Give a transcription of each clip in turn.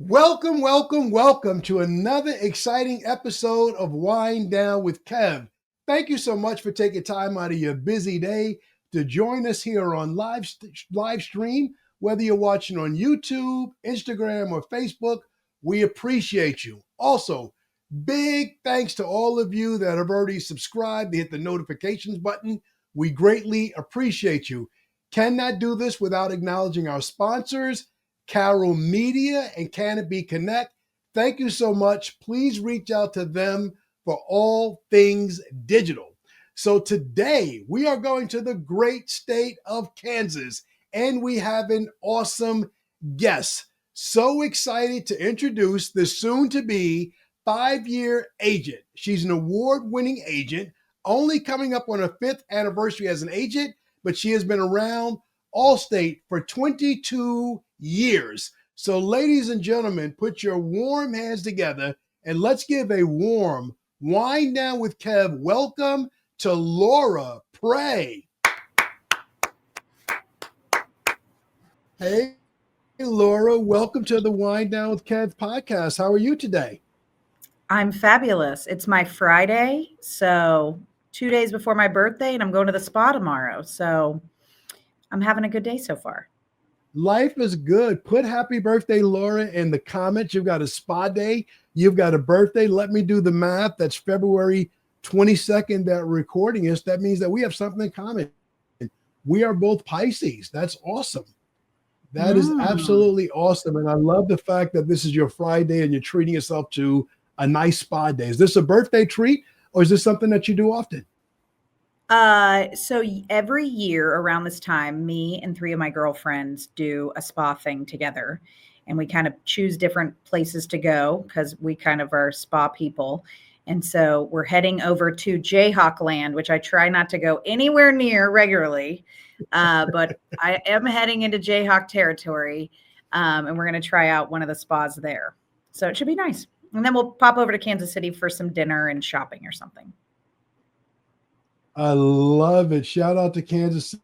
Welcome, welcome, welcome to another exciting episode of Wine Down with Kev. Thank you so much for taking time out of your busy day to join us here on live stream. Whether you're watching on YouTube, Instagram, or Facebook, we appreciate you. Also, big thanks to all of you that have already subscribed, hit the notifications button. We greatly appreciate you. Cannot do this without acknowledging our sponsors, Carol Media and Canopy Connect. Thank you so much. Please reach out to them for all things digital. So today we are going to the great state of Kansas, and we have an awesome guest. So excited to introduce the soon-to-be 5-year agent. She's an award-winning agent, only coming up on her 5th anniversary as an agent, but she has been around Allstate for 22 years. So, ladies and gentlemen, put your warm hands together and let's give a warm Wine Down with Kev welcome to Laura Prey. Hey, Laura, welcome to the Wine Down with Kev podcast. How are you today? I'm fabulous. It's my Friday, so 2 days before my birthday, and I'm going to the spa tomorrow. So I'm having a good day so far. Life is good. Put happy birthday, Laura, in the comments. You've got a spa day. You've got a birthday. Let me do the math. That's February 22nd that we're recording is. That means that we have something in common. We are both Pisces. That's awesome. That is absolutely awesome. And I love the fact that this is your Friday and you're treating yourself to a nice spa day. Is this a birthday treat or is this something that you do often? So every year around this time, me and 3 of my girlfriends do a spa thing together, and we kind of choose different places to go because we kind of are spa people. And so we're heading over to Jayhawk Land, which I try not to go anywhere near regularly, but I am heading into Jayhawk territory, and we're going to try out one of the spas there. So it should be nice. And then we'll pop over to Kansas City for some dinner and shopping or something. I love it. Shout out to Kansas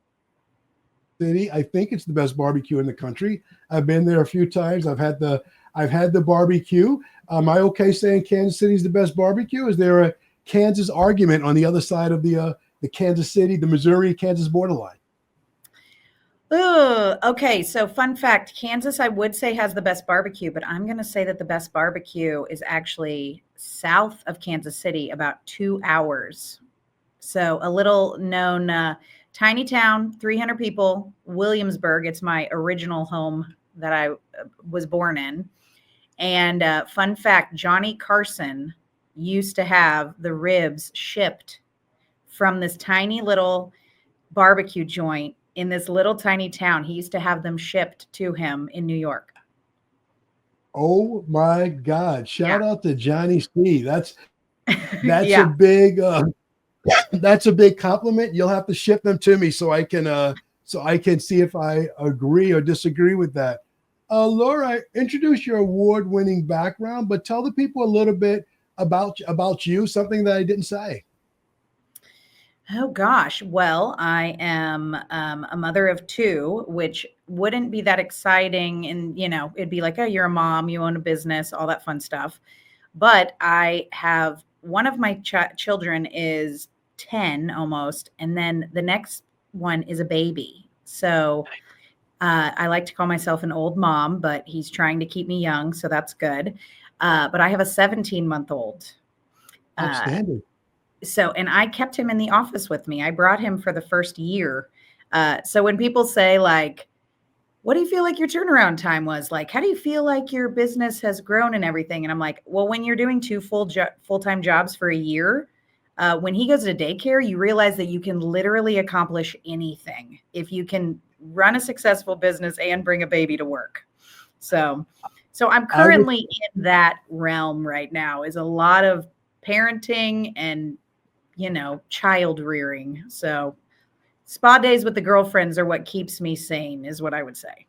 City. I think it's the best barbecue in the country. I've been there a few times. I've had the barbecue. Am I okay saying Kansas City is the best barbecue? Is there a Kansas argument on the other side of the Kansas City, the Missouri-Kansas borderline? Okay. So fun fact, Kansas, I would say has the best barbecue, but I'm going to say that the best barbecue is actually south of Kansas City, about 2 hours. So a little known tiny town, 300 people, Williamsburg. It's my original home that I was born in. And fun fact, Johnny Carson used to have the ribs shipped from this tiny little barbecue joint in this little tiny town. He used to have them shipped to him in New York. Oh my God. Shout out to Johnny C. That's Yeah. a big that's a big compliment. You'll have to ship them to me so I can see if I agree or disagree with that. Laura, introduce your award-winning background, but tell the people a little bit about you, something that I didn't say. Oh gosh. Well, I am a mother of 2, which wouldn't be that exciting. And, it'd be like, oh, you're a mom, you own a business, all that fun stuff. But I have one of my children is 10 almost. And then the next one is a baby. So I like to call myself an old mom, but he's trying to keep me young. So that's good. But I have a 17-month-old. Outstanding. And I kept him in the office with me. I brought him for the first year. So when people say like, what do you feel like your turnaround time was? Like, how do you feel like your business has grown and everything? And I'm like, well, when you're doing 2 full-time jobs for a year, when he goes to daycare, you realize that you can literally accomplish anything if you can run a successful business and bring a baby to work. So I'm currently in that realm right now, is a lot of parenting and, child rearing. So spa days with the girlfriends are what keeps me sane, is what I would say.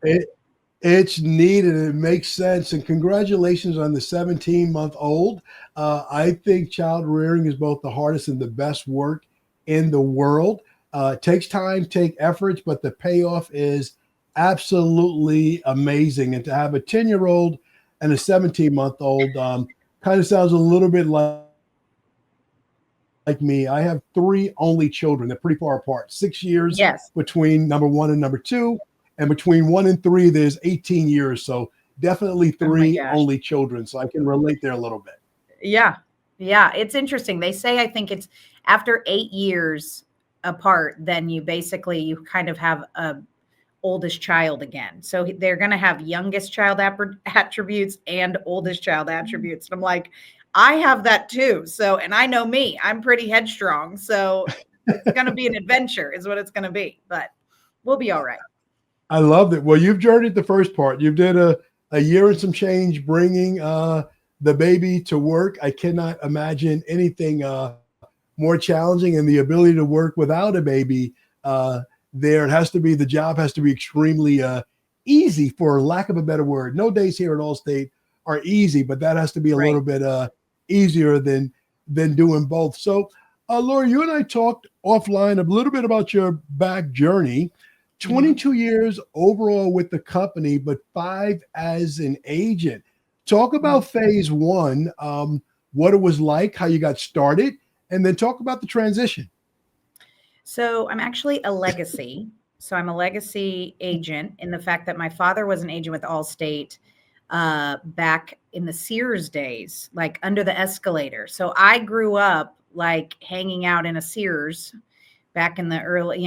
It's needed. It makes sense. And congratulations on the 17-month-old. I think child rearing is both the hardest and the best work in the world. It takes time, take efforts, but the payoff is absolutely amazing. And to have a 10-year-old and a 17-month-old. Kind of sounds a little bit like me. I have three only children. They're pretty far apart. 6 years Yes. between number one and number two, and between one and three, there's 18 years. So definitely Oh my three gosh. only children. So I can relate there a little bit. Yeah. Yeah. It's interesting. They say, I think it's after 8 years apart, then you kind of have a oldest child again. So they're going to have youngest child attributes and oldest child attributes. And I'm like, I have that too. So, and I know me, I'm pretty headstrong. So it's going to be an adventure is what it's going to be, but we'll be all right. I loved it. Well, you've journeyed the first part. You did a year and some change bringing the baby to work. I cannot imagine anything more challenging, and the ability to work without a baby there. The job has to be extremely easy, for lack of a better word. No days here at Allstate are easy, but that has to be a little bit easier than doing both. So, Laura, you and I talked offline a little bit about your back journey. 22 years overall with the company, but 5 as an agent. Talk about phase one, what it was like, how you got started, and then talk about the transition. So I'm actually a legacy. So I'm a legacy agent in the fact that my father was an agent with Allstate back in the Sears days, like under the escalator. So I grew up like hanging out in a Sears back in the early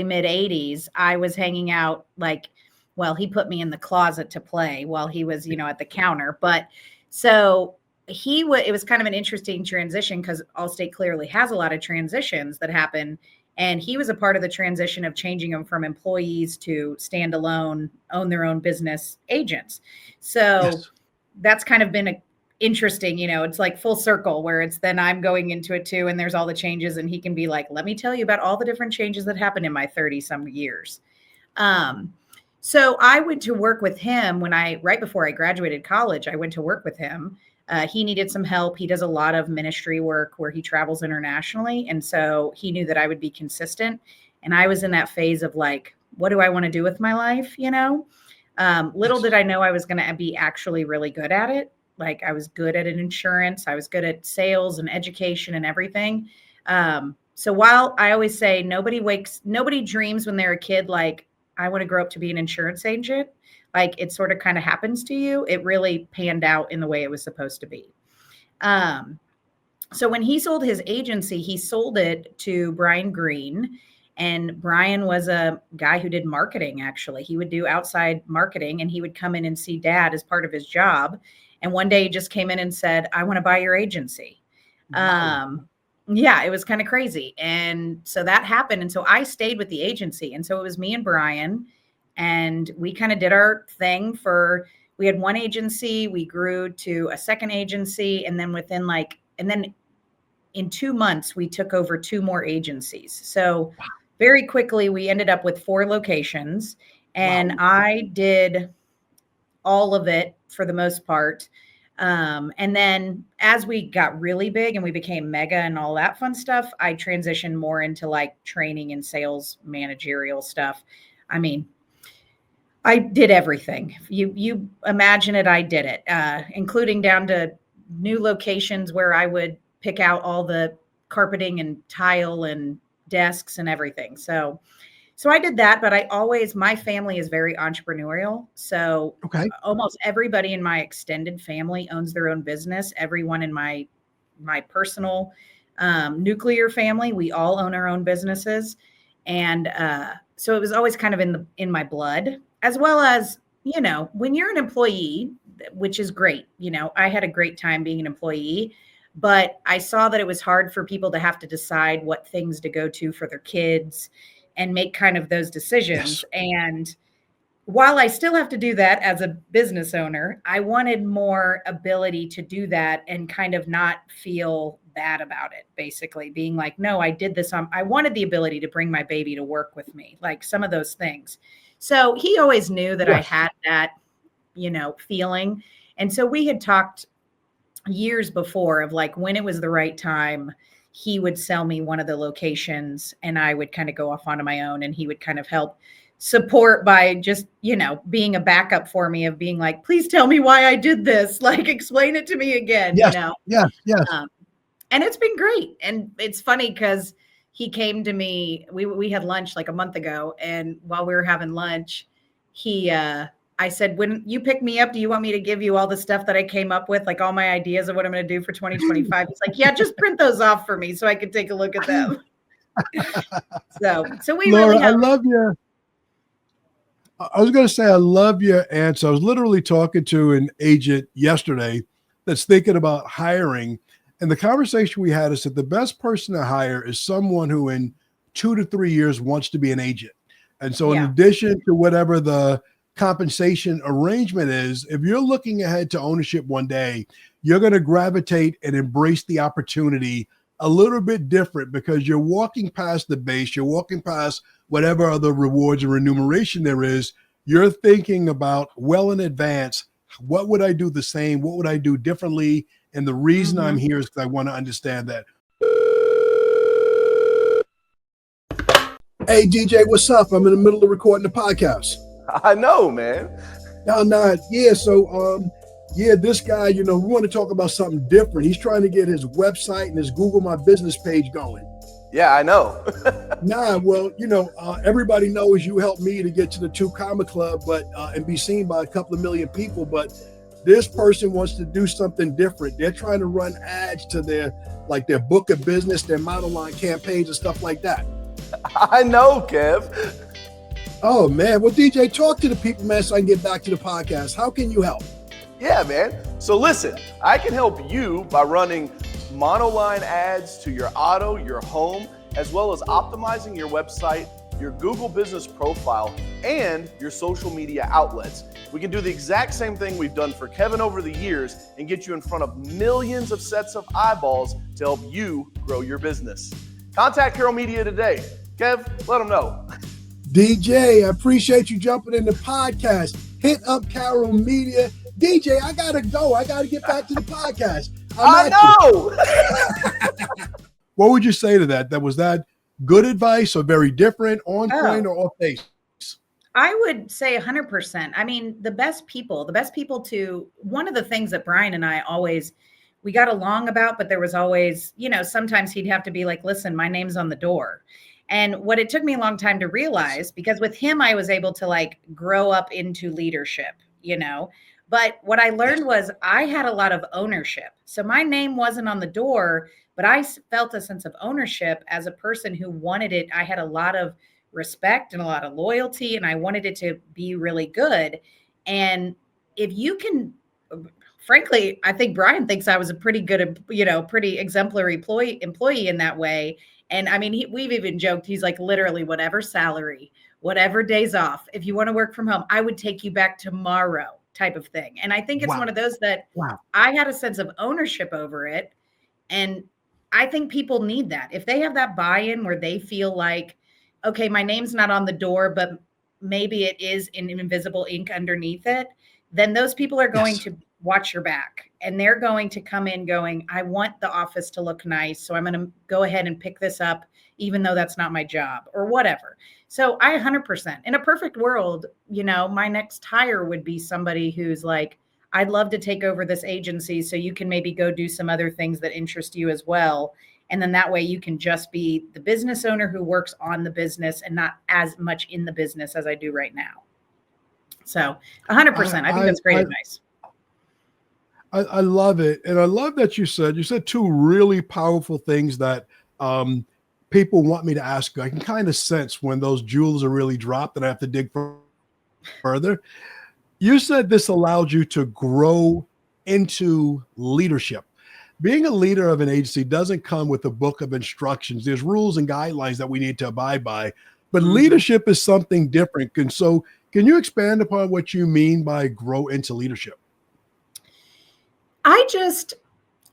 mid 80s. I was hanging out he put me in the closet to play while he was, at the counter. But so it was kind of an interesting transition because Allstate clearly has a lot of transitions that happen. And he was a part of the transition of changing them from employees to standalone, own their own business agents. So that's kind of been interesting, it's like full circle where it's then I'm going into it too. And there's all the changes and he can be like, let me tell you about all the different changes that happened in my 30 some years. So I went to work with him right before I graduated college, I went to work with him. He needed some help. He does a lot of ministry work where he travels internationally. And so he knew that I would be consistent. And I was in that phase of like, what do I want to do with my life? Little did I know I was going to be actually really good at it. Like I was good at insurance. I was good at sales and education and everything. So while I always say nobody dreams when they're a kid, like I want to grow up to be an insurance agent, like it sort of kind of happens to you. It really panned out in the way it was supposed to be. So when he sold his agency, he sold it to Brian Green. And Brian was a guy who did marketing, actually. He would do outside marketing and he would come in and see Dad as part of his job. And one day he just came in and said, I want to buy your agency. Wow. Yeah, it was kind of crazy. And so that happened. And so I stayed with the agency. And so it was me and Brian, and we kind of did our thing we had one agency, we grew to a second agency. And then in 2 months, we took over 2 more agencies. So very quickly, we ended up with 4 locations, and I did all of it for the most part. And then as we got really big and we became mega and all that fun stuff, I transitioned more into like training and sales managerial stuff. I mean, I did everything. You imagine it, I did it, including down to new locations where I would pick out all the carpeting and tile and desks and everything. So I did that, but my family is very entrepreneurial. So almost everybody in my extended family owns their own business. Everyone in my personal nuclear family, we all own our own businesses. And so it was always kind of in my blood, as well as, when you're an employee, which is great, I had a great time being an employee, but I saw that it was hard for people to have to decide what things to go to for their kids and make kind of those decisions. Yes. And while I still have to do that as a business owner, I wanted more ability to do that and kind of not feel bad about it, basically being like, no, I did this. I wanted the ability to bring my baby to work with me, like some of those things. So he always knew that I had that, feeling. And so we had talked years before of like when it was the right time, he would sell me one of the locations and I would kind of go off onto my own, and he would kind of help support by just, being a backup for me of being like, please tell me why I did this. Like, explain it to me again, Yes, yes, yes. And it's been great. And it's funny because he came to me, we had lunch like a month ago. And while we were having lunch, I said, when you pick me up, do you want me to give you all the stuff that I came up with? Like all my ideas of what I'm going to do for 2025. He's like, yeah, just print those off for me so I could take a look at them. So we Laura, really have. I love your. I was going to say, I love your answer. I was literally talking to an agent yesterday that's thinking about hiring. And the conversation we had is that the best person to hire is someone who in 2 to 3 years wants to be an agent. And so in addition to whatever the compensation arrangement is, if you're looking ahead to ownership one day, you're going to gravitate and embrace the opportunity a little bit different because you're walking past the base, you're walking past whatever other rewards or remuneration there is. You're thinking about well in advance, what would I do the same? What would I do differently? And the reason I'm here is because I want to understand that. Hey, DJ, what's up? I'm in the middle of recording the podcast. I know, man. No. Yeah. So, this guy, we want to talk about something different. He's trying to get his website and his Google My Business page going. Yeah, I know. Everybody knows you helped me to get to the 2 Comma Club, and be seen by a couple of million people. But this person wants to do something different. They're trying to run ads to their book of business, their model line campaigns and stuff like that. I know, Kev. Oh, man. Well, DJ, talk to the people, man, so I can get back to the podcast. How can you help? Yeah, man. So listen, I can help you by running monoline ads to your auto, your home, as well as optimizing your website, your Google business profile, and your social media outlets. We can do the exact same thing we've done for Kevin over the years and get you in front of millions of sets of eyeballs to help you grow your business. Contact Carroll Media today. Kev, let them know. DJ, I appreciate you jumping in the podcast. Hit up Carroll Media. DJ, I got to go. I got to get back to the podcast. I know. What would you say to that? Was that good advice or very different, on point or off base? I would say 100%. I mean, the best people one of the things that Brian and I we got along about, but there was always, sometimes he'd have to be like, listen, my name's on the door. And what it took me a long time to realize, because with him, I was able to grow up into leadership, But what I learned was I had a lot of ownership. So my name wasn't on the door, but I felt a sense of ownership as a person who wanted it. I had a lot of respect and a lot of loyalty, and I wanted it to be really good. And if you can, frankly, I think Brian thinks I was a pretty good, pretty exemplary employee in that way. And I mean, we've even joked, he's like, literally whatever salary, whatever days off, if you want to work from home, I would take you back tomorrow. Type of thing. And I think it's one of those that I had a sense of ownership over it. And I think people need that. If they have that buy-in where they feel like, okay, my name's not on the door, but maybe it is in invisible ink underneath it, then those people are going to watch your back. And they're going to come in going, I want the office to look nice. So I'm going to go ahead and pick this up, even though that's not my job or whatever. So I 100%, in a perfect world, my next hire would be somebody who's like, I'd love to take over this agency so you can maybe go do some other things that interest you as well. And then that way you can just be the business owner who works on the business and not as much in the business as I do right now. So 100%, I think that's great advice. I love it. And I love that you said 2 really powerful things that, people want me to ask you. I can kind of sense when those jewels are really dropped and I have to dig further. You said this allowed you to grow into leadership. Being a leader of an agency doesn't come with a book of instructions. There's rules and guidelines that we need to abide by, but leadership is something different. And so can you expand upon what you mean by grow into leadership?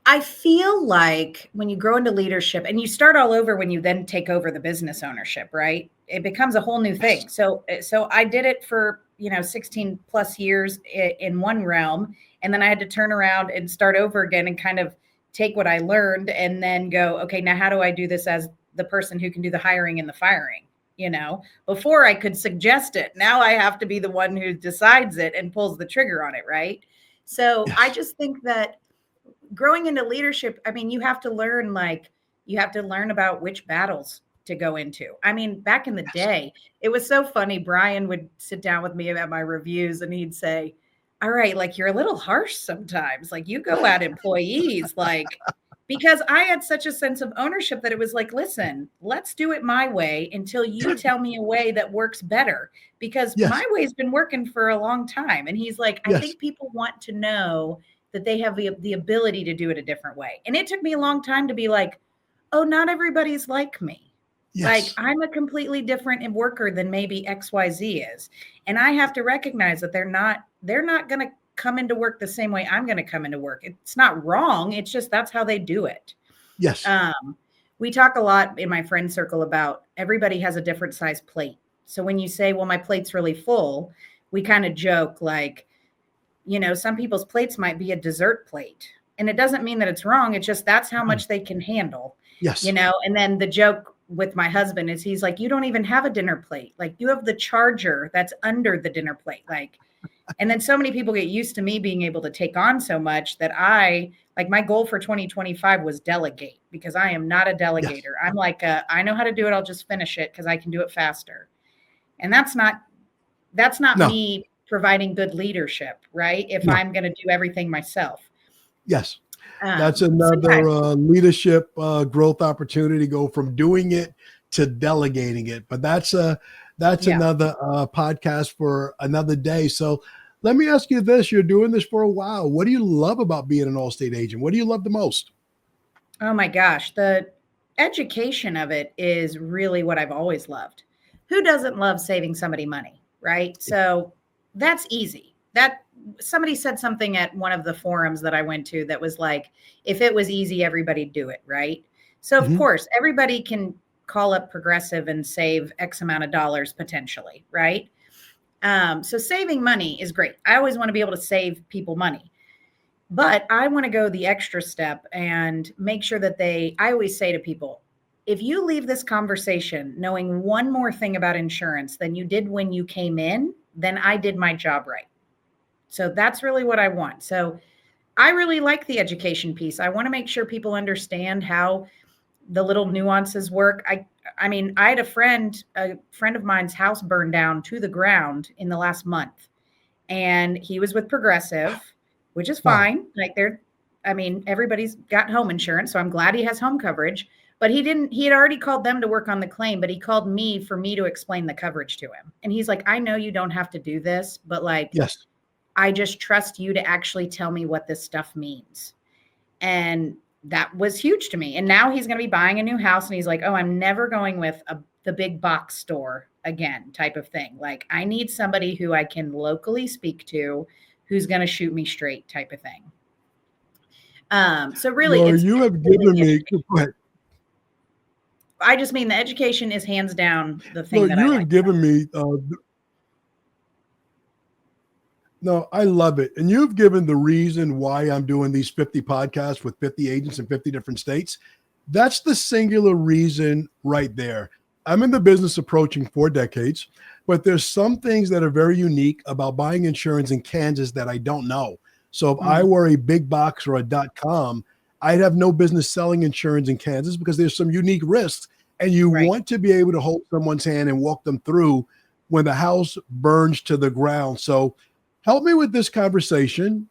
I feel like when you grow into leadership and you start all over when you then take over the business ownership, right? It becomes a whole new thing. So I did it for, 16 plus years in one realm. And then I had to turn around and start over again and kind of take what I learned and then go, okay, now how do I do this as the person who can do the hiring and the firing? Before I could suggest it. Now I have to be the one who decides it and pulls the trigger on it, right? So I just think that growing into leadership, I mean, you have to learn about which battles to go into. I mean, back in the day, it was so funny. Brian would sit down with me about my reviews and he'd say, all right, like, you're a little harsh sometimes. Like, you go at employees, like, because I had such a sense of ownership that it was like, listen, let's do it my way until you tell me a way that works better, because my way's been working for a long time. And he's like, I think people want to know that they have the ability to do it a different way. And it took me a long time to be like, oh, not everybody's like me. Like, I'm a completely different worker than maybe XYZ is. And I have to recognize that they're not going to come into work the same way I'm going to come into work. It's not wrong. It's just, that's how they do it. Yes. We talk a lot in my friend circle about everybody has a different size plate. So when you say, well, my plate's really full, we kind of joke like, some people's plates might be a dessert plate, and it doesn't mean that it's wrong. It's just, that's how much they can handle. Yes. And then the joke with my husband is he's like, you don't even have a dinner plate. Like, you have the charger that's under the dinner plate. Like, and then so many people get used to me being able to take on so much that my goal for 2025 was delegate, because I am not a delegator. Yes. I'm like, I know how to do it. I'll just finish it because I can do it faster. And that's not me providing good leadership, right? If I'm going to do everything myself. Yes. That's another leadership growth opportunity, go from doing it to delegating it. But that's another podcast for another day. So let me ask you this. You're doing this for a while. What do you love about being an Allstate agent? What do you love the most? Oh my gosh. The education of it is really what I've always loved. Who doesn't love saving somebody money, right? So that's easy. That somebody said something at one of the forums that I went to that was like, if it was easy, everybody'd do it, right? So of course, everybody can call up Progressive and save X amount of dollars potentially, right? So saving money is great. I always want to be able to save people money, but I want to go the extra step and make sure that I always say to people, if you leave this conversation knowing one more thing about insurance than you did when you came in, then I did my job right. So that's really what I want. So I really like the education piece. I want to make sure people understand how the little nuances work. I mean, I had a friend of mine's house burned down to the ground in the last month, and he was with Progressive, which is fine. Like, everybody's got home insurance, so I'm glad he has home coverage, but he had already called them to work on the claim, but he called me for me to explain the coverage to him. And he's like, I know you don't have to do this, but I just trust you to actually tell me what this stuff means. And that was huge to me. And now he's going to be buying a new house, and he's like, oh, I'm never going with the big box store again type of thing. Like, I need somebody who I can locally speak to, who's going to shoot me straight type of thing. So really, well, you have given me, go ahead. I just mean the education is hands down the thing that you I have like given me. No, I love it. And you've given the reason why I'm doing these 50 podcasts with 50 agents in 50 different states. That's the singular reason right there. I'm in the business approaching 4 decades, but there's some things that are very unique about buying insurance in Kansas that I don't know. So if I were a big box or a .com, I'd have no business selling insurance in Kansas because there's some unique risks, and you want to be able to hold someone's hand and walk them through when the house burns to the ground. So help me with this conversation.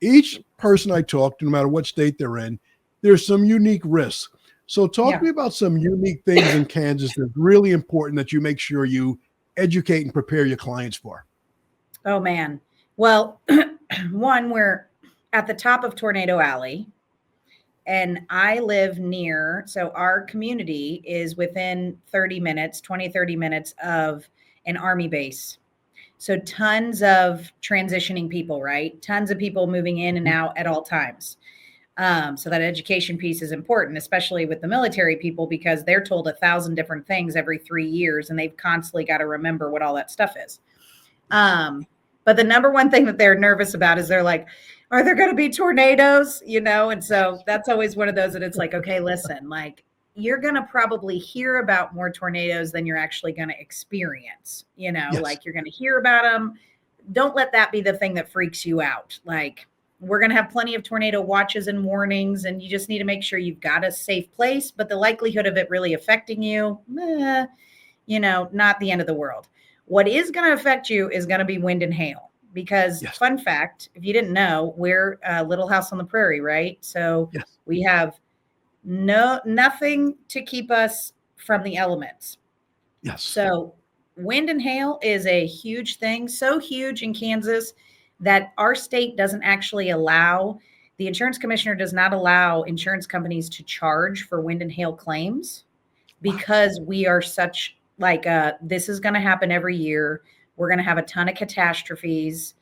Each person I talk to, no matter what state they're in, there's some unique risks. So talk to me about some unique things in Kansas that's really important that you make sure you educate and prepare your clients for. Oh, man. Well, one, we're at the top of Tornado Alley, and I live near, so our community is within 30 minutes of an Army base. So tons of transitioning people, right? Tons of people moving in and out at all times. So that education piece is important, especially with the military people, because they're told 1,000 different things every 3 years, and they've constantly got to remember what all that stuff is. But the number one thing that they're nervous about is they're like, are there going to be tornadoes? And so that's always one of those that it's like, okay, listen, like, you're going to probably hear about more tornadoes than you're actually going to experience. Yes. Like you're going to hear about them. Don't let that be the thing that freaks you out. Like, we're going to have plenty of tornado watches and warnings, and you just need to make sure you've got a safe place. But the likelihood of it really affecting you, not the end of the world. What is going to affect you is going to be wind and hail. Because Yes. Fun fact, if you didn't know, we're a little house on the prairie, right? So Yes. we have nothing to keep us from the elements. Yes. So wind and hail is a huge thing, so huge in Kansas that our state doesn't actually allow, the insurance commissioner does not allow insurance companies to charge for wind and hail claims because we are such like, this is going to happen every year. We're going to have a ton of catastrophes.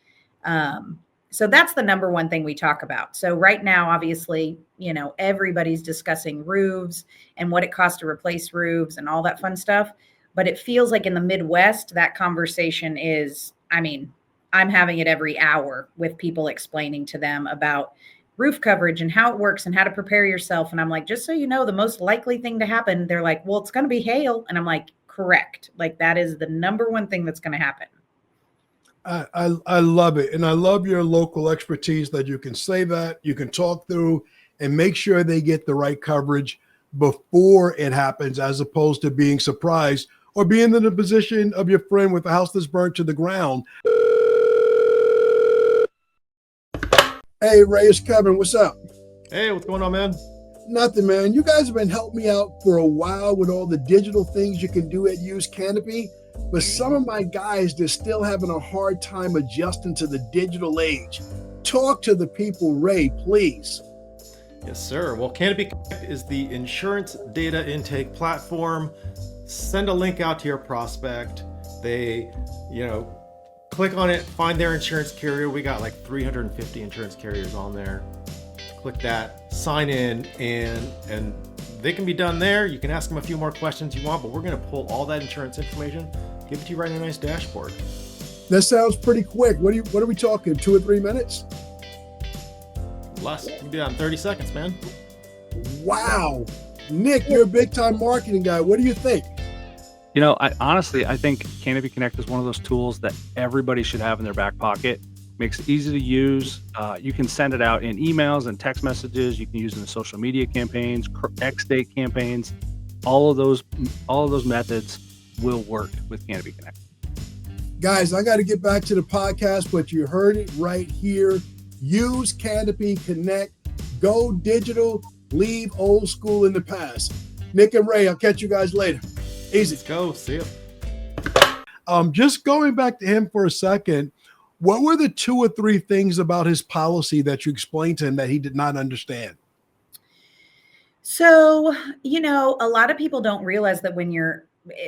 So that's the number one thing we talk about. So right now, obviously, everybody's discussing roofs and what it costs to replace roofs and all that fun stuff. But it feels like in the Midwest, that conversation is, I'm having it every hour with people explaining to them about roof coverage and how it works and how to prepare yourself. And I'm like, just so you know, the most likely thing to happen, they're like, well, it's going to be hail. And I'm like, correct. Like that is the number one thing that's going to happen. I love it. And I love your local expertise that you can say that, you can talk through and make sure they get the right coverage before it happens, as opposed to being surprised or being in the position of your friend with a house that's burnt to the ground. Hey, Ray, it's Kevin. What's up? Hey, what's going on, man? Nothing, man. You guys have been helping me out for a while with all the digital things you can do at Use Canopy, but some of my guys, they're still having a hard time adjusting to the digital age. Talk to the people, Ray, please. Yes, sir. Well, Canopy Connect is the insurance data intake platform. Send a link out to your prospect. They, click on it, find their insurance carrier. We got like 350 insurance carriers on there. Click that, sign in, and they can be done there. You can ask them a few more questions you want, but we're going to pull all that insurance information, give it to you right in a nice dashboard. That sounds pretty quick. What are we talking? 2 or 3 minutes? Less. You can do that in 30 seconds, man. Wow. Nick, you're a big time marketing guy. What do you think? I think Canopy Connect is one of those tools that everybody should have in their back pocket. Makes it easy to use. You can send it out in emails and text messages. You can use it in social media campaigns, X-Date campaigns. All of those methods will work with Canopy Connect. Guys, I got to get back to the podcast, but you heard it right here. Use Canopy Connect. Go digital. Leave old school in the past. Nick and Ray, I'll catch you guys later. Easy. Let's go. See ya. Just going back to him for a second, what were the 2 or 3 things about his policy that you explained to him that he did not understand? So, a lot of people don't realize that when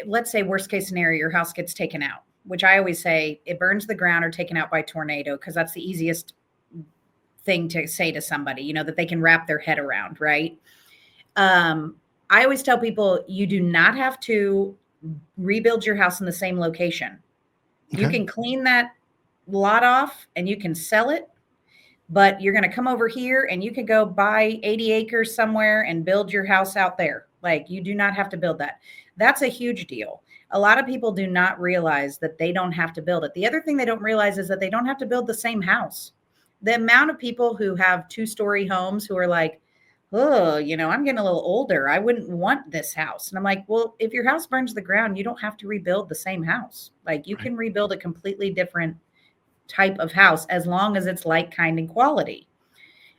let's say worst case scenario, your house gets taken out, which I always say it burns to the ground or taken out by tornado, because that's the easiest thing to say to somebody, that they can wrap their head around, right? I always tell people you do not have to rebuild your house in the same location. Okay. You can clean that lot off and you can sell it, but you're going to come over here and you can go buy 80 acres somewhere and build your house out there. Like, you do not have to build that. That's a huge deal. A lot of people do not realize that they don't have to build it. The other thing they don't realize is that they don't have to build the same house. The amount of people who have 2-story homes who are like, oh, I'm getting a little older. I wouldn't want this house. And I'm like, well, if your house burns to the ground, you don't have to rebuild the same house. Like, you can rebuild a completely different type of house as long as it's like, kind, and quality.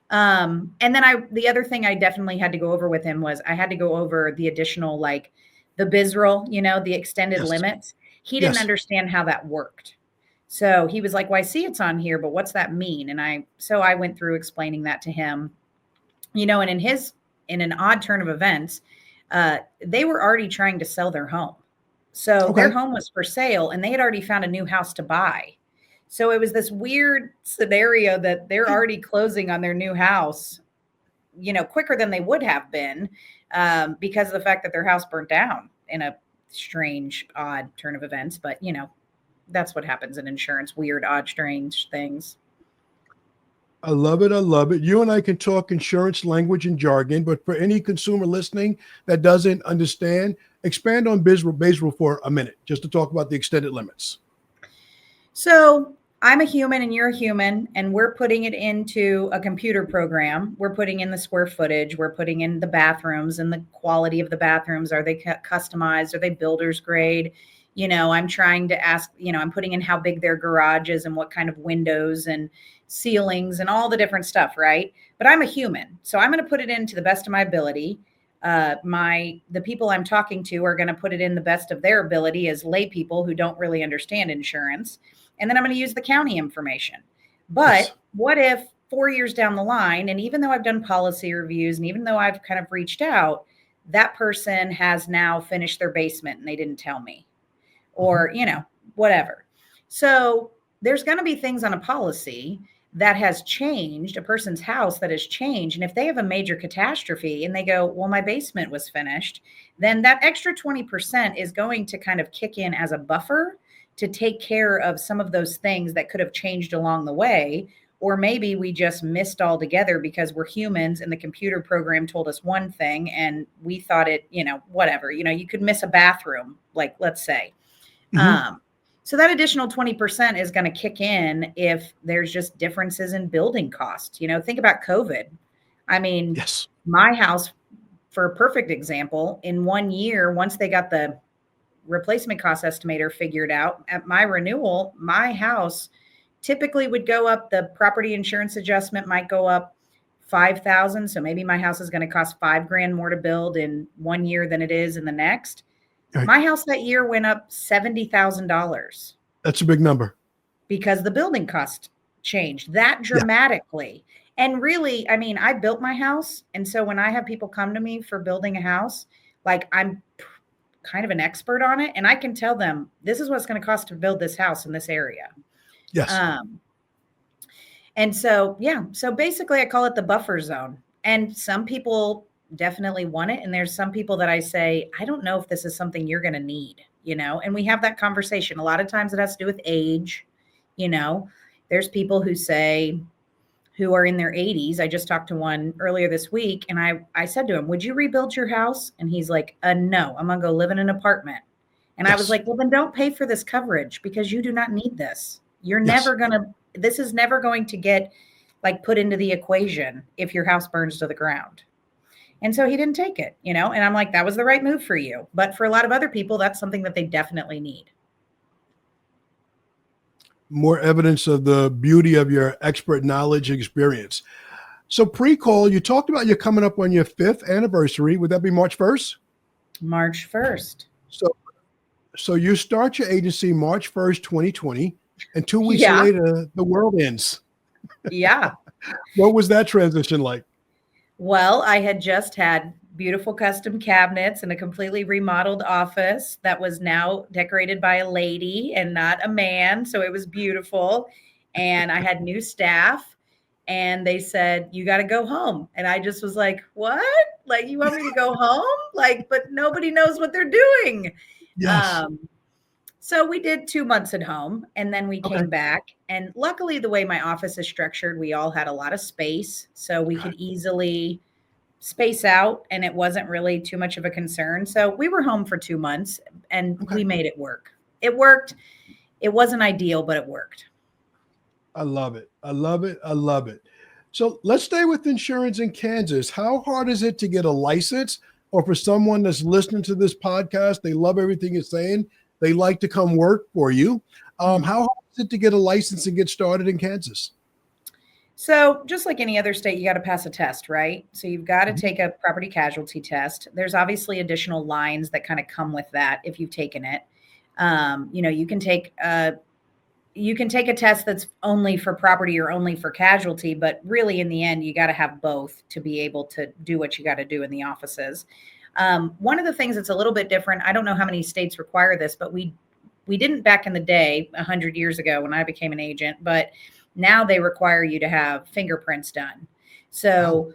And then the other thing I definitely had to go over with him was I had to go over the additional, like the BISREL, the extended limits. He didn't understand how that worked. So he was like, well, I see it's on here, but what's that mean? And I went through explaining that to him, and in an odd turn of events, they were already trying to sell their home. So their home was for sale and they had already found a new house to buy. So it was this weird scenario that they're already closing on their new house, quicker than they would have been, because of the fact that their house burnt down in a strange, odd turn of events. But, that's what happens in insurance, weird, odd, strange things. I love it. I love it. You and I can talk insurance language and jargon, but for any consumer listening that doesn't understand, expand on BISREL for a minute, just to talk about the extended limits. So I'm a human and you're a human, and we're putting it into a computer program. We're putting in the square footage. We're putting in the bathrooms and the quality of the bathrooms. Are they customized? Are they builder's grade? I'm trying to ask, I'm putting in how big their garage is and what kind of windows and ceilings and all the different stuff, right? But I'm a human, so I'm going to put it in to the best of my ability. The people I'm talking to are going to put it in the best of their ability as lay people who don't really understand insurance. And then I'm going to use the county information. But Yes. what if 4 years down the line, and even though I've done policy reviews and even though I've kind of reached out, that person has now finished their basement and they didn't tell me, or, whatever. So there's going to be things on a policy that has changed, a person's house that has changed. And if they have a major catastrophe and they go, well, my basement was finished, then that extra 20% is going to kind of kick in as a buffer to take care of some of those things that could have changed along the way. Or maybe we just missed altogether because we're humans and the computer program told us one thing and we thought it, whatever, you could miss a bathroom, like, let's say. So that additional 20% is going to kick in if there's just differences in building costs. Think about COVID. I mean, Yes. my house, for a perfect example, in 1 year, once they got the replacement cost estimator figured out, at my renewal, my house typically would go up. The property insurance adjustment might go up $5,000. So maybe my house is going to cost $5,000 more to build in 1 year than it is in the next. Right. My house that year went up $70,000 That's a big number. because the building cost changed that dramatically. Yeah. And really, I mean, I built my house. And so when I have people come to me for building a house, like, I'm kind of an expert on it. And I can tell them, this is what it's going to cost to build this house in this area. Yes. And so, so basically I call it the buffer zone. And some people definitely want it. And there's some people that I say, I don't know if this is something you're going to need, and we have that conversation. A lot of times it has to do with age. There's people who are in their 80s. I just talked to one earlier this week and I said to him, would you rebuild your house? And he's like, no, I'm going to go live in an apartment. And I was like, well, then don't pay for this coverage because you do not need this. You're never going to, this is never going to get put into the equation if your house burns to the ground. And so he didn't take it, and I'm like, that was the right move for you. But for a lot of other people, that's something that they definitely need. More evidence of the beauty of your expert knowledge and experience. So pre-call, you talked about you're coming up on your 5th anniversary. Would that be March 1st? March 1st. So you start your agency March 1st, 2020, and 2 weeks later, the world ends. Yeah. What was that transition like? Well, I had just had beautiful custom cabinets in a completely remodeled office that was now decorated by a lady and not a man. So it was beautiful. And I had new staff and they said, you got to go home. And I just was like, what? Like, you want me to go home? But nobody knows what they're doing. Yes. So we did 2 months at home and then we came back. And luckily, the way my office is structured, we all had a lot of space. So we could easily space out and it wasn't really too much of a concern. So we were home for 2 months and we made it work. It worked. It wasn't ideal, but it worked. I love it. I love it. I love it. So let's stay with insurance in Kansas. How hard is it to get a license? Or for someone that's listening to this podcast, they love everything you're saying, they like to come work for you. How hard is it to get a license and get started in Kansas? So just like any other state, you got to pass a test, right? So you've got to take a property casualty test. There's obviously additional lines that kind of come with that if you've taken it. You can take a test that's only for property or only for casualty, but really in the end, you got to have both to be able to do what you got to do in the offices. One of the things that's a little bit different, I don't know how many states require this, but we didn't back in the day, 100 years ago when I became an agent, but now they require you to have fingerprints done. So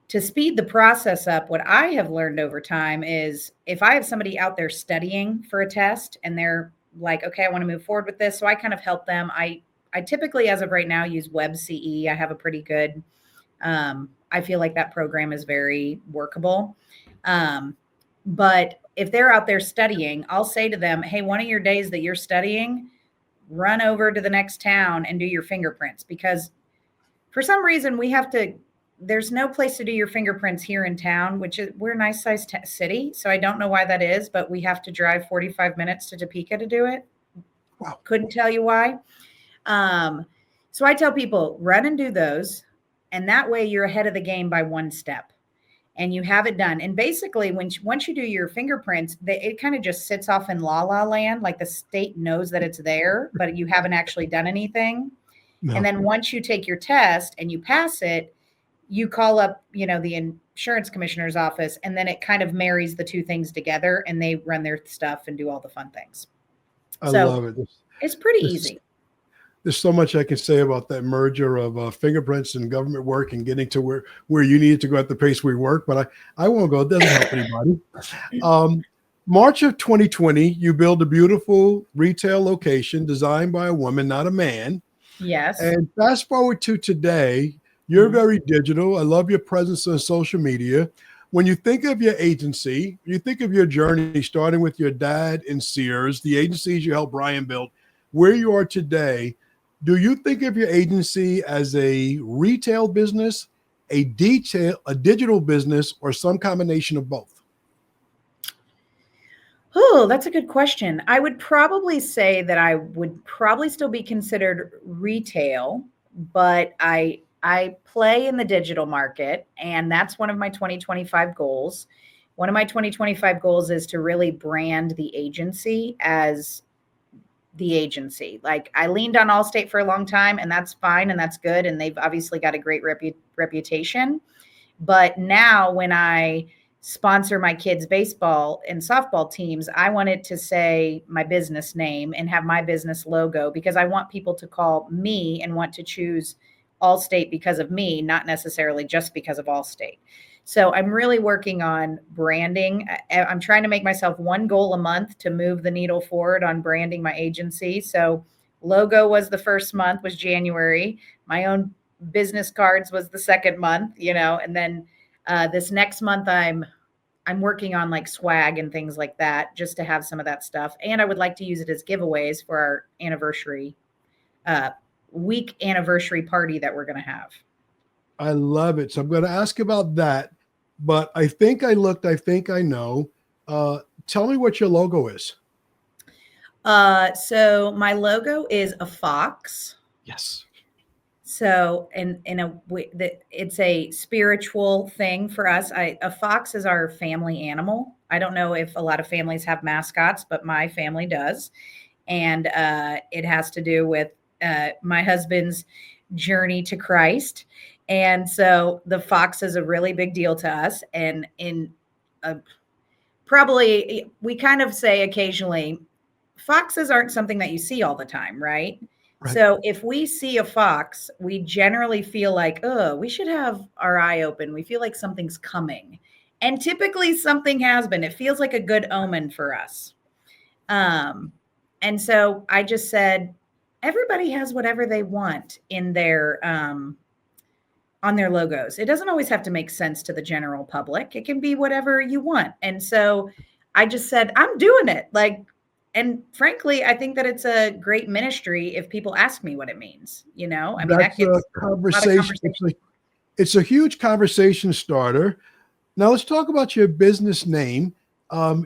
to speed the process up, what I have learned over time is if I have somebody out there studying for a test and they're like, okay, I want to move forward with this. So I kind of help them. I I typically, as of right now, use WebCE. I have a pretty good, I feel like that program is very workable. But if they're out there studying, I'll say to them, hey, one of your days that you're studying, run over to the next town and do your fingerprints, because for some reason there's no place to do your fingerprints here in town, which is, we're a nice sized city. So I don't know why that is, but we have to drive 45 minutes to Topeka to do it. Wow. Couldn't tell you why. So I tell people, run and do those. And that way you're ahead of the game by one step and you have it done. And basically once you do your fingerprints, it kind of just sits off in la la land. Like the state knows that it's there, but you haven't actually done anything. No. And then once you take your test and you pass it, you call up, the insurance commissioner's office, and then it kind of marries the two things together and they run their stuff and do all the fun things. I love it. It's pretty easy. There's so much I can say about that merger of fingerprints and government work and getting to where you need to go at the pace we work, but I won't go. It doesn't help anybody. March of 2020, you build a beautiful retail location designed by a woman, not a man. Yes. And fast forward to today, you're very digital. I love your presence on social media. When you think of your agency, you think of your journey starting with your dad in Sears, the agencies you helped Brian build, where you are today. Do you think of your agency as a retail business, a digital business, or some combination of both? Oh, that's a good question. I would probably say that I would probably still be considered retail, but I play in the digital market, and that's one of my 2025 goals. One of my 2025 goals is to really brand the agency as the agency. Like, I leaned on Allstate for a long time, and that's fine and that's good. And they've obviously got a great reputation. But now when I sponsor my kids' baseball and softball teams, I want it to say my business name and have my business logo, because I want people to call me and want to choose Allstate because of me, not necessarily just because of Allstate. So I'm really working on branding. I'm trying to make myself one goal a month to move the needle forward on branding my agency. So logo was the first month, was January. My own business cards was the second month, and then this next month I'm working on like swag and things like that, just to have some of that stuff. And I would like to use it as giveaways for our anniversary, week anniversary party that we're going to have. I love it. So I'm going to ask about that, but I think I know. Tell me what your logo is. So my logo is a fox. Yes. So it's a spiritual thing for us. A fox is our family animal. I don't know if a lot of families have mascots, but my family does. And it has to do with my husband's journey to Christ. And so the fox is a really big deal to us. And probably we kind of say occasionally, foxes aren't something that you see all the time, right? Right. So if we see a fox, we generally feel like, oh, we should have our eye open. We feel like something's coming. And typically something has been. It feels like a good omen for us. And so I just said, everybody has whatever they want in their on their logos. It doesn't always have to make sense to the general public. It can be whatever you want. And so I just said, I'm doing it. And frankly, I think that it's a great ministry if people ask me what it means. That's a conversation. It's a huge conversation starter. Now let's talk about your business name.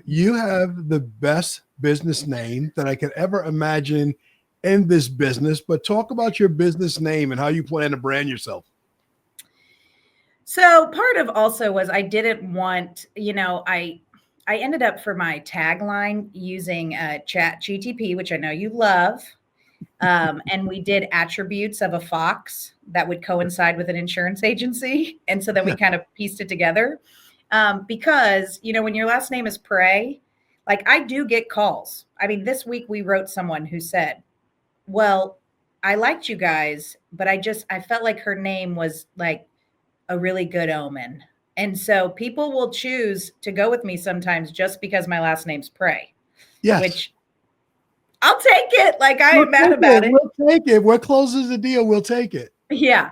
You have the best business name that I could ever imagine in this business, but talk about your business name and how you plan to brand yourself. So part of also was I didn't want, I ended up for my tagline using ChatGPT, which I know you love. And we did attributes of a fox that would coincide with an insurance agency. And so then we kind of pieced it together. Because, when your last name is Prey, I do get calls. I mean, this week we wrote someone who said, well, I liked you guys, but I felt like her name was like a really good omen. And so people will choose to go with me sometimes just because my last name's Prey. Yes. Which I'll take it. Like, I ain't mad about it. We'll take it. What closes the deal? We'll take it. Yeah.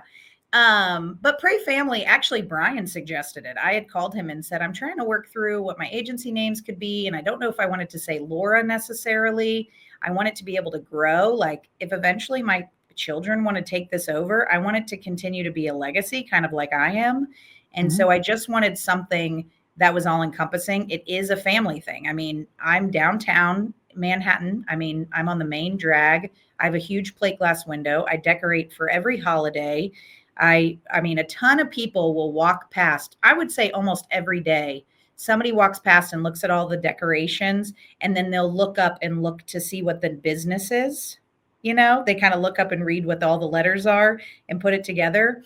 But Pray Family, actually, Brian suggested it. I had called him and said, I'm trying to work through what my agency names could be. And I don't know if I wanted to say Laura necessarily. I want it to be able to grow. Like, if eventually my children want to take this over, I want it to continue to be a legacy, kind of like I am. And so I just wanted something that was all encompassing. It is a family thing. I mean, I'm downtown Manhattan. I mean, I'm on the main drag. I have a huge plate glass window. I decorate for every holiday. I mean, a ton of people will walk past, I would say almost every day. Somebody walks past and looks at all the decorations, and then they'll look up and look to see what the business is. You know, they kind of look up and read what all the letters are and put it together,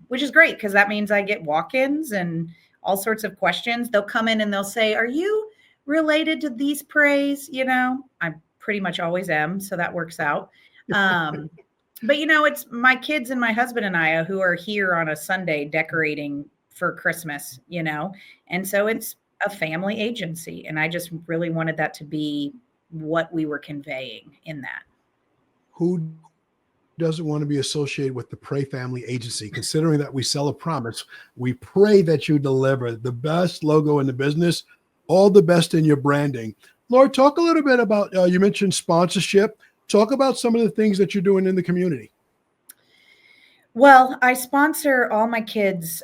which is great because that means I get walk-ins and all sorts of questions. They'll come in and they'll say, are you related to these praise? You know, I pretty much always am. So that works out. But, you know, it's my kids and my husband and I who are here on a Sunday decorating for Christmas, you know, and so it's a family agency. And I just really wanted that to be what we were conveying in that. Who doesn't want to be associated with the Pray Family Agency? Considering that we sell a promise, we pray that you deliver the best logo in the business, all the best in your branding. Laura, talk a little bit about, you mentioned sponsorship. Talk about some of the things that you're doing in the community. Well, I sponsor all my kids'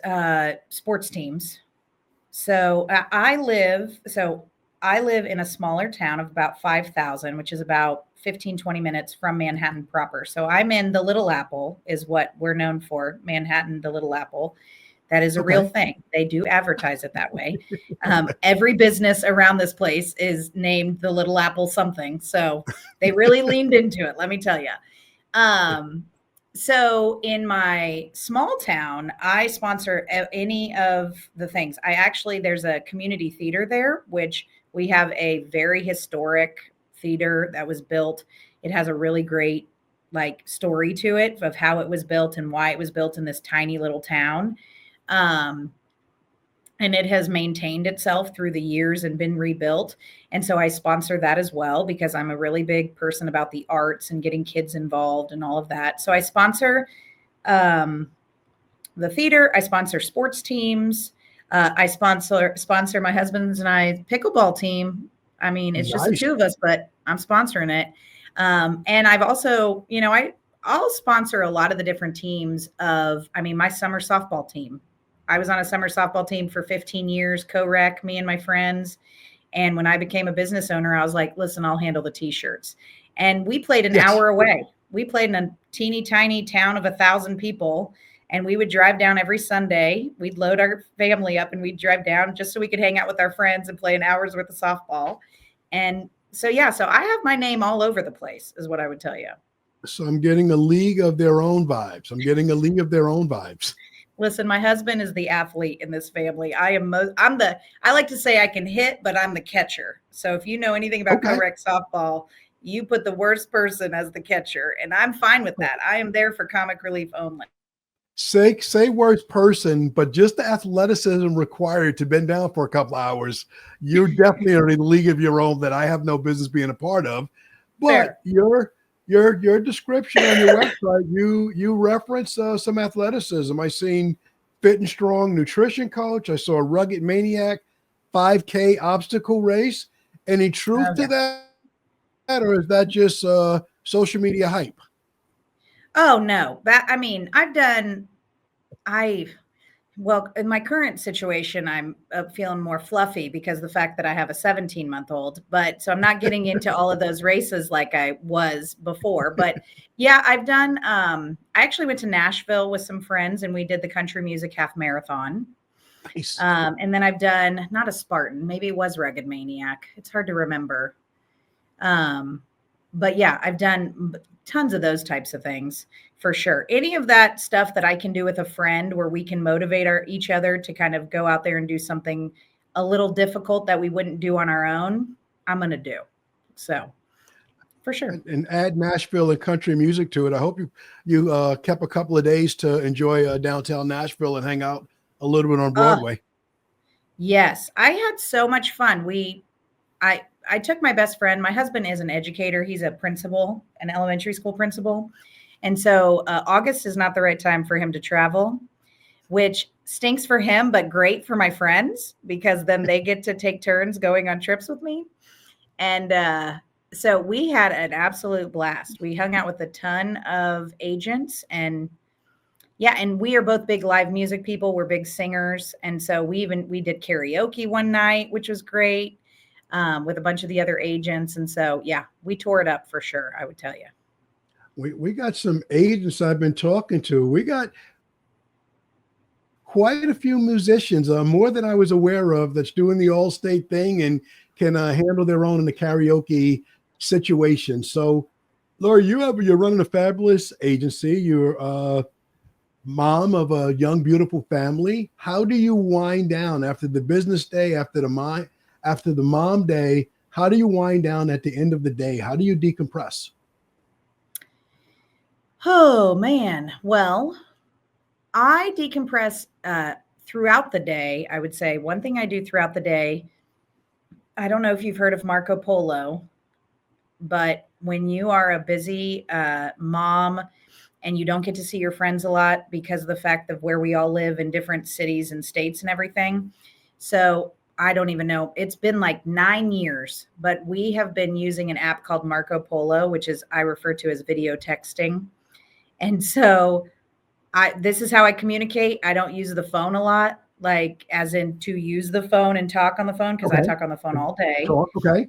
sports teams. So I live in a smaller town of about 5,000, which is about 15, 20 minutes from Manhattan proper. So I'm in the Little Apple is what we're known for, Manhattan, the Little Apple. That is a real thing. They do advertise it that way. Every business around this place is named the Little Apple something. So they really leaned into it, let me tell you. So in my small town, I sponsor any of the things. There's a community theater there, which we have a very historic theater that was built. It has a really great story to it of how it was built and why it was built in this tiny little town. And it has maintained itself through the years and been rebuilt. And so I sponsor that as well, because I'm a really big person about the arts and getting kids involved and all of that. So I sponsor the theater. I sponsor sports teams. I sponsor my husband's and I pickleball team. I mean, it's just the two of us, but I'm sponsoring it. And I've also, I'll sponsor a lot of the different teams my summer softball team. I was on a summer softball team for 15 years, co-rec, me and my friends. And when I became a business owner, I was like, listen, I'll handle the t-shirts. And we played an hour away. We played in a teeny tiny town of 1,000 people. And we would drive down every Sunday. We'd load our family up and we'd drive down just so we could hang out with our friends and play an hour's worth of softball. And so I have my name all over the place is what I would tell you. So I'm getting a league of their own vibes. Listen, my husband is the athlete in this family. I like to say I can hit, but I'm the catcher. So if you know anything about co-rec softball, you put the worst person as the catcher, and I'm fine with that. I am there for comic relief only. Say worst person, but just the athleticism required to bend down for a couple of hours. You're definitely in a league of your own that I have no business being a part of. But your description on your website, you reference some athleticism. I seen fit and strong nutrition coach. I saw a rugged maniac 5K obstacle race. Any truth to that, or is that just social media hype? Oh no, in my current situation, I'm feeling more fluffy because the fact that I have a 17-month-old, so I'm not getting into all of those races like I was before, but yeah, I've done, I actually went to Nashville with some friends and we did the country music half marathon. Nice. And then I've done, not a Spartan, maybe it was Rugged Maniac. It's hard to remember. But yeah, I've done tons of those types of things for sure. Any of that stuff that I can do with a friend where we can motivate each other to kind of go out there and do something a little difficult that we wouldn't do on our own, I'm going to do. So for sure. And add Nashville and country music to it. I hope you kept a couple of days to enjoy downtown Nashville and hang out a little bit on Broadway. Yes. I had so much fun. I took my best friend. My husband is an educator. He's a principal, an elementary school principal. And so August is not the right time for him to travel, which stinks for him, but great for my friends, because then they get to take turns going on trips with me. And so we had an absolute blast. We hung out with a ton of agents, and yeah, and we are both big live music people. We're big singers. And so we did karaoke one night, which was great, with a bunch of the other agents. And so, yeah, we tore it up for sure, I would tell you. We got some agents I've been talking to. We got quite a few musicians, more than I was aware of, that's doing the Allstate thing and can handle their own in the karaoke situation. So, Laura, you're running a fabulous agency. You're mom of a young, beautiful family. How do you wind down after the business day, after the mom day? How do you wind down at the end of the day? How do you decompress? Oh, man. Well, I decompress throughout the day. I would say one thing I do throughout the day, I don't know if you've heard of Marco Polo, but when you are a busy mom and you don't get to see your friends a lot because of the fact of where we all live in different cities and states and everything. So I don't even know. It's been like 9 years, but we have been using an app called Marco Polo, which is I refer to as video texting. And so this is how I communicate. I don't use the phone a lot, like as in to use the phone and talk on the phone, because I talk on the phone all day. Okay.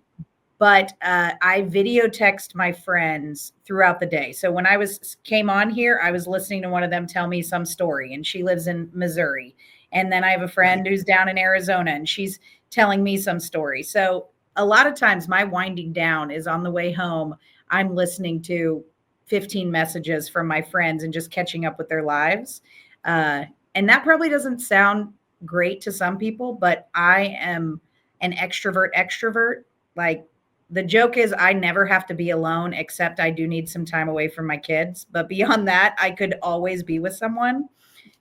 But I video text my friends throughout the day. So when I came on here, I was listening to one of them tell me some story, and she lives in Missouri. And then I have a friend who's down in Arizona, and she's telling me some story. So a lot of times my winding down is on the way home. I'm listening to 15 messages from my friends and just catching up with their lives. And that probably doesn't sound great to some people, but I am an extrovert. Like, the joke is I never have to be alone, except I do need some time away from my kids. But beyond that, I could always be with someone.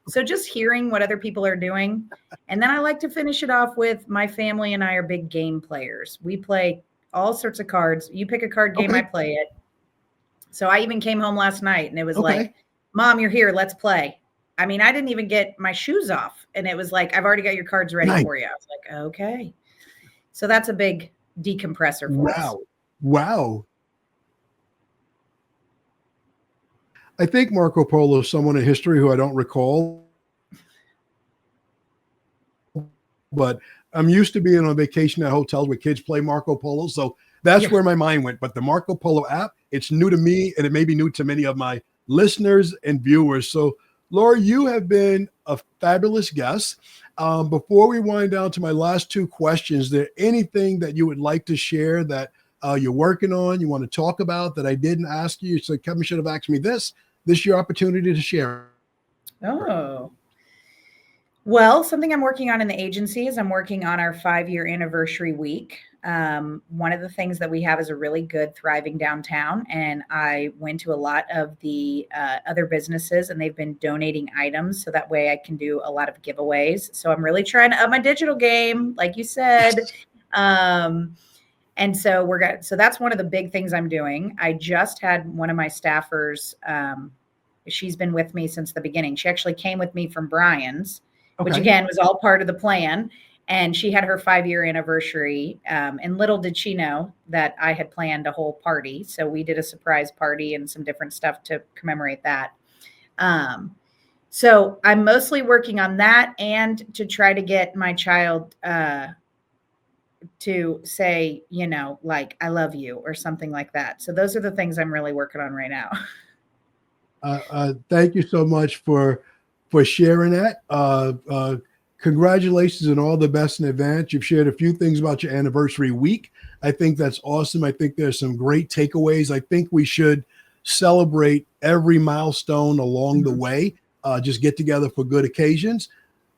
So just hearing what other people are doing. And then I like to finish it off with my family and I are big game players. We play all sorts of cards. You pick a card game, I play it. So I even came home last night and it was like, Mom, you're here. Let's play. I mean, I didn't even get my shoes off. And it was like, I've already got your cards ready for you. I was like, okay. So that's a big decompressor for us. Wow. I think Marco Polo is someone in history who I don't recall, but I'm used to being on vacation at hotels where kids play Marco Polo. So that's where my mind went. But the Marco Polo app, it's new to me, and it may be new to many of my listeners and viewers. So, Laura, you have been a fabulous guest. Before we wind down to my last two questions, is there anything that you would like to share that you're working on, you want to talk about that I didn't ask you? So Kevin should have asked me this. This is your opportunity to share. Oh. Well, something I'm working on in the agency is I'm working on our 5-year anniversary week. One of the things that we have is a really good, thriving downtown. And I went to a lot of the other businesses, and they've been donating items. So that way I can do a lot of giveaways. So I'm really trying to up my digital game, like you said. And so so that's one of the big things I'm doing. I just had one of my staffers. She's been with me since the beginning. She actually came with me from Brian's, which again was all part of the plan. And she had her 5-year anniversary. And little did she know that I had planned a whole party. So we did a surprise party and some different stuff to commemorate that. So I'm mostly working on that and to try to get my child to say, like, I love you or something like that. So those are the things I'm really working on right now. Thank you so much for sharing that. Congratulations and all the best in advance. You've shared a few things about your anniversary week. I think that's awesome. I think there's some great takeaways. I think we should celebrate every milestone along the way. Just get together for good occasions.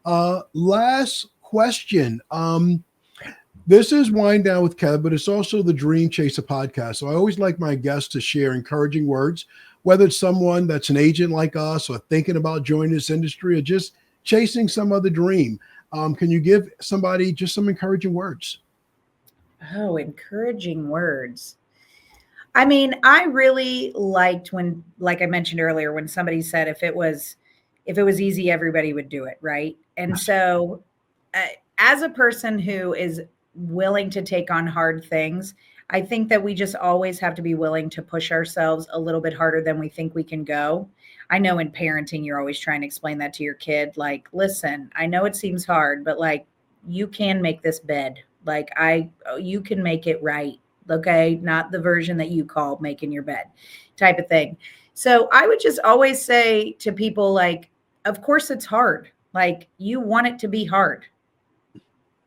Last question. This is Wine Down with Kev, but it's also the Dream Chaser podcast. So I always like my guests to share encouraging words, whether it's someone that's an agent like us or thinking about joining this industry or just chasing some other dream. Can you give somebody just some encouraging words? Oh, encouraging words. I mean, I really liked when, like I mentioned earlier, when somebody said if it was easy, everybody would do it, right? And so, uh, as a person who is willing to take on hard things, I think that we just always have to be willing to push ourselves a little bit harder than we think we can go. I know in parenting, you're always trying to explain that to your kid. Like, listen, I know it seems hard, but like, you can make this bed. Like, you can make it right. Okay. Not the version that you call making your bed type of thing. So I would just always say to people, like, of course it's hard. Like, you want it to be hard.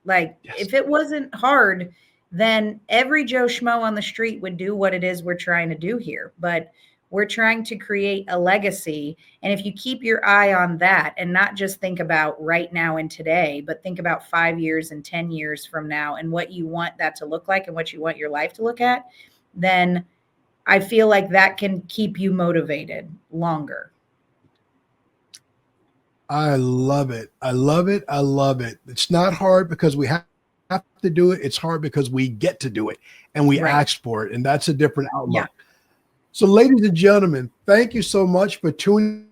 Like, Yes. if it wasn't hard, then every Joe Schmo on the street would do what it is we're trying to do here. But we're trying to create a legacy. And if you keep your eye on that and not just think about right now and today, but think about 5 years and 10 years from now and what you want that to look like and what you want your life to look at, then I feel like that can keep you motivated longer. I love it. I love it. I love it. It's not hard because we have to do it. It's hard because we get to do it and we Right. ask for it. And that's a different outlook. Yeah. So, ladies and gentlemen, thank you so much for tuning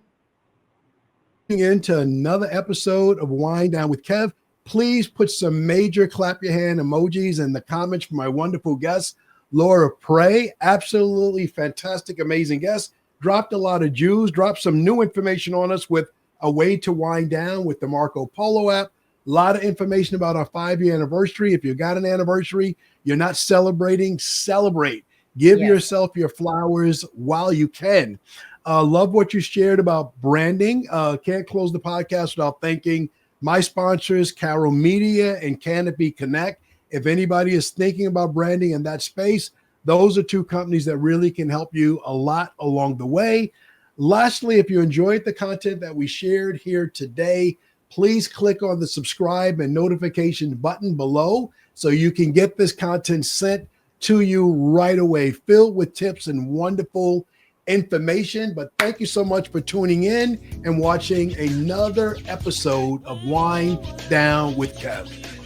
into another episode of Wine Down with Kev. Please put some major clap your hand emojis in the comments for my wonderful guest, Laura Prey. Absolutely fantastic, amazing guest. Dropped a lot of Jews, dropped some new information on us with a way to wind down with the Marco Polo app. A lot of information about our 5-year anniversary. If you got an anniversary, you're not celebrating, celebrate. Give Yes. yourself your flowers while you can. Love what you shared about branding. Can't close the podcast without thanking my sponsors, Carol Media and Canopy Connect. If anybody is thinking about branding in that space, those are two companies that really can help you a lot along the way. Lastly, if you enjoyed the content that we shared here today, please click on the subscribe and notification button below so you can get this content sent to you right away, filled with tips and wonderful information. But thank you so much for tuning in and watching another episode of Wine Down with Kev.